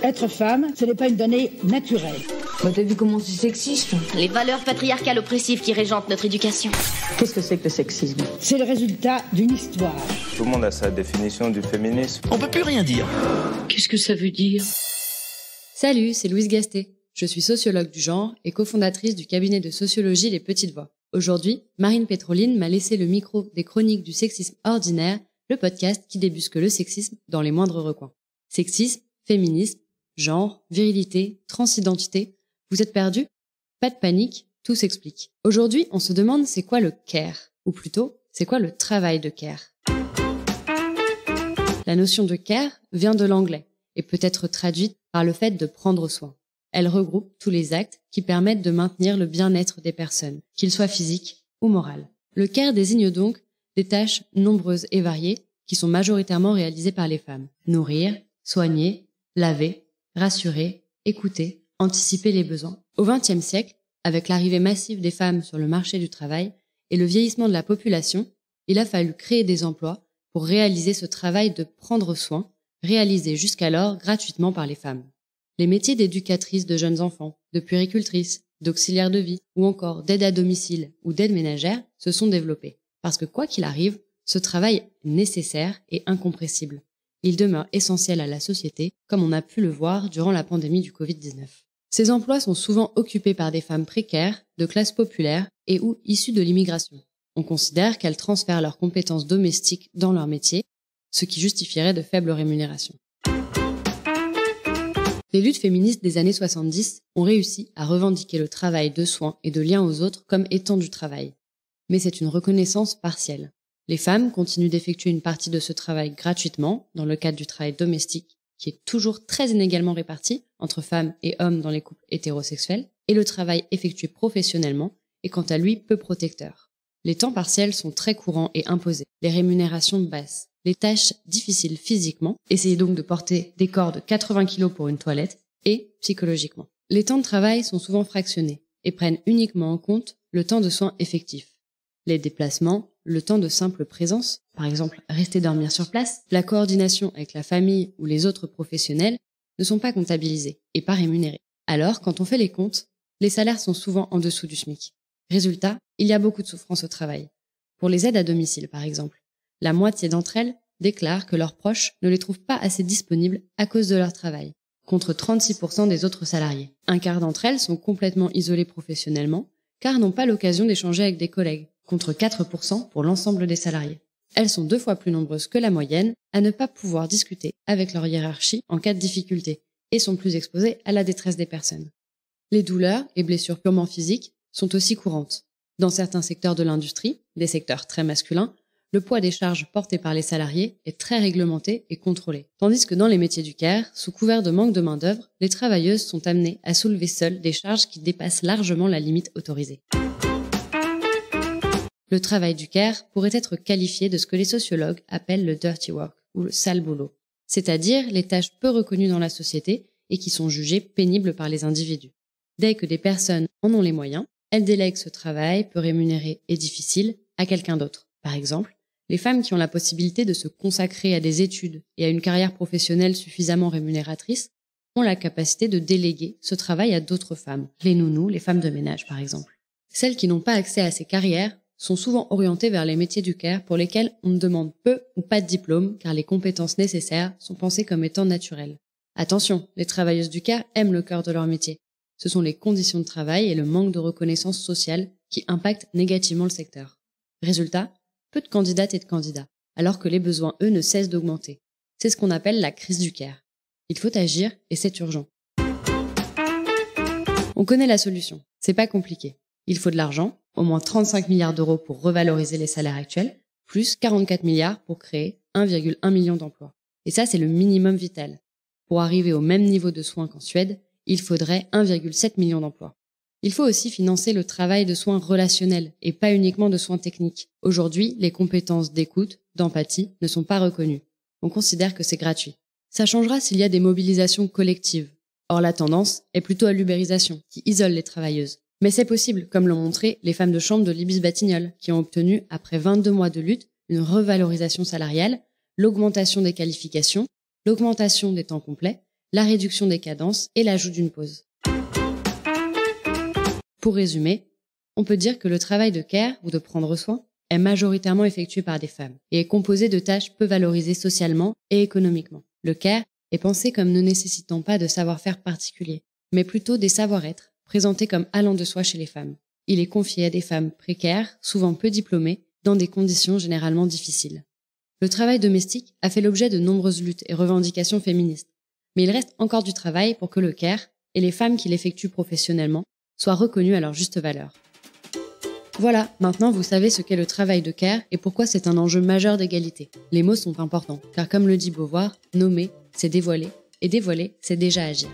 Être femme, ce n'est pas une donnée naturelle. Bah t'as vu comment c'est sexiste? Les valeurs patriarcales oppressives qui régentent notre éducation. Qu'est-ce que c'est que le sexisme? C'est le résultat d'une histoire. Tout le monde a sa définition du féminisme. On peut plus rien dire. Qu'est-ce que ça veut dire? Salut, c'est Louise Gasté. Je suis sociologue du genre et cofondatrice du cabinet de sociologie Les Petites Voix. Aujourd'hui, Marine Pétroline m'a laissé le micro des chroniques du sexisme ordinaire, le podcast qui débusque le sexisme dans les moindres recoins. Sexisme, féminisme, genre, virilité, transidentité. Vous êtes perdus? Pas de panique, tout s'explique. Aujourd'hui, on se demande c'est quoi le care, ou plutôt, c'est quoi le travail de care. La notion de care vient de l'anglais et peut être traduite par le fait de prendre soin. Elle regroupe tous les actes qui permettent de maintenir le bien-être des personnes, qu'ils soient physiques ou morales. Le care désigne donc des tâches nombreuses et variées qui sont majoritairement réalisées par les femmes. Nourrir, soigner, laver, rassurer, écouter, anticiper les besoins. Au XXe siècle, avec l'arrivée massive des femmes sur le marché du travail et le vieillissement de la population, il a fallu créer des emplois pour réaliser ce travail de prendre soin, réalisé jusqu'alors gratuitement par les femmes. Les métiers d'éducatrice de jeunes enfants, de puéricultrice, d'auxiliaire de vie ou encore d'aide à domicile ou d'aide ménagère se sont développés. Parce que quoi qu'il arrive, ce travail est nécessaire et incompressible. Il demeure essentiel à la société, comme on a pu le voir durant la pandémie du Covid-19. Ces emplois sont souvent occupés par des femmes précaires, de classe populaire et ou issues de l'immigration. On considère qu'elles transfèrent leurs compétences domestiques dans leur métier, ce qui justifierait de faibles rémunérations. Les luttes féministes des années 70 ont réussi à revendiquer le travail de soins et de lien aux autres comme étant du travail. Mais c'est une reconnaissance partielle. Les femmes continuent d'effectuer une partie de ce travail gratuitement, dans le cadre du travail domestique, qui est toujours très inégalement réparti entre femmes et hommes dans les couples hétérosexuels, et le travail effectué professionnellement est quant à lui peu protecteur. Les temps partiels sont très courants et imposés, les rémunérations basses, les tâches difficiles physiquement, essayez donc de porter des corps de 80 kg pour une toilette, et psychologiquement. Les temps de travail sont souvent fractionnés et prennent uniquement en compte le temps de soins effectifs. Les déplacements, le temps de simple présence, par exemple rester dormir sur place, la coordination avec la famille ou les autres professionnels ne sont pas comptabilisés et pas rémunérés. Alors, quand on fait les comptes, les salaires sont souvent en dessous du SMIC. Résultat, il y a beaucoup de souffrance au travail. Pour les aides à domicile, par exemple, la moitié d'entre elles déclarent que leurs proches ne les trouvent pas assez disponibles à cause de leur travail, contre 36% des autres salariés. Un quart d'entre elles sont complètement isolées professionnellement, car n'ont pas l'occasion d'échanger avec des collègues, contre 4% pour l'ensemble des salariés. Elles sont 2 fois plus nombreuses que la moyenne à ne pas pouvoir discuter avec leur hiérarchie en cas de difficulté, et sont plus exposées à la détresse des personnes. Les douleurs et blessures purement physiques sont aussi courantes. Dans certains secteurs de l'industrie, des secteurs très masculins, le poids des charges portées par les salariés est très réglementé et contrôlé. Tandis que dans les métiers du care, sous couvert de manque de main-d'œuvre, les travailleuses sont amenées à soulever seules des charges qui dépassent largement la limite autorisée. Le travail du care pourrait être qualifié de ce que les sociologues appellent le dirty work, ou le sale boulot, c'est-à-dire les tâches peu reconnues dans la société et qui sont jugées pénibles par les individus. Dès que des personnes en ont les moyens, elles délèguent ce travail peu rémunéré et difficile à quelqu'un d'autre. Par exemple, les femmes qui ont la possibilité de se consacrer à des études et à une carrière professionnelle suffisamment rémunératrice ont la capacité de déléguer ce travail à d'autres femmes, les nounous, les femmes de ménage par exemple. Celles qui n'ont pas accès à ces carrières sont souvent orientées vers les métiers du care pour lesquels on ne demande peu ou pas de diplôme car les compétences nécessaires sont pensées comme étant naturelles. Attention, les travailleuses du care aiment le cœur de leur métier. Ce sont les conditions de travail et le manque de reconnaissance sociale qui impactent négativement le secteur. Résultat, peu de candidates et de candidats, alors que les besoins, eux, ne cessent d'augmenter. C'est ce qu'on appelle la crise du care. Il faut agir et c'est urgent. On connaît la solution. C'est pas compliqué. Il faut de l'argent, au moins 35 milliards d'euros pour revaloriser les salaires actuels, plus 44 milliards pour créer 1,1 million d'emplois. Et ça, c'est le minimum vital. Pour arriver au même niveau de soins qu'en Suède, il faudrait 1,7 million d'emplois. Il faut aussi financer le travail de soins relationnels et pas uniquement de soins techniques. Aujourd'hui, les compétences d'écoute, d'empathie ne sont pas reconnues. On considère que c'est gratuit. Ça changera s'il y a des mobilisations collectives. Or, la tendance est plutôt à l'ubérisation, qui isole les travailleuses. Mais c'est possible, comme l'ont montré les femmes de chambre de l'Ibis Batignolles, qui ont obtenu, après 22 mois de lutte, une revalorisation salariale, l'augmentation des qualifications, l'augmentation des temps complets, la réduction des cadences et l'ajout d'une pause. Pour résumer, on peut dire que le travail de care ou de prendre soin est majoritairement effectué par des femmes et est composé de tâches peu valorisées socialement et économiquement. Le care est pensé comme ne nécessitant pas de savoir-faire particulier, mais plutôt des savoir-être présentés comme allant de soi chez les femmes. Il est confié à des femmes précaires, souvent peu diplômées, dans des conditions généralement difficiles. Le travail domestique a fait l'objet de nombreuses luttes et revendications féministes, mais il reste encore du travail pour que le care et les femmes qui l'effectuent professionnellement soient reconnues à leur juste valeur. Voilà, maintenant vous savez ce qu'est le travail de care et pourquoi c'est un enjeu majeur d'égalité. Les mots sont importants, car comme le dit Beauvoir, nommer, c'est dévoiler, et dévoiler, c'est déjà agir.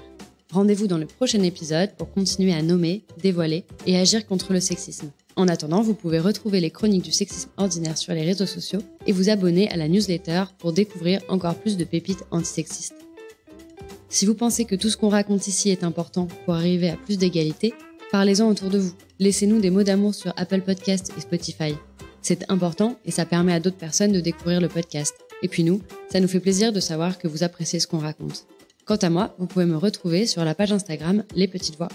Rendez-vous dans le prochain épisode pour continuer à nommer, dévoiler et agir contre le sexisme. En attendant, vous pouvez retrouver les chroniques du sexisme ordinaire sur les réseaux sociaux et vous abonner à la newsletter pour découvrir encore plus de pépites antisexistes. Si vous pensez que tout ce qu'on raconte ici est important pour arriver à plus d'égalité, parlez-en autour de vous. Laissez-nous des mots d'amour sur Apple Podcasts et Spotify. C'est important et ça permet à d'autres personnes de découvrir le podcast. Et puis nous, ça nous fait plaisir de savoir que vous appréciez ce qu'on raconte. Quant à moi, vous pouvez me retrouver sur la page Instagram lespetitesvoix_.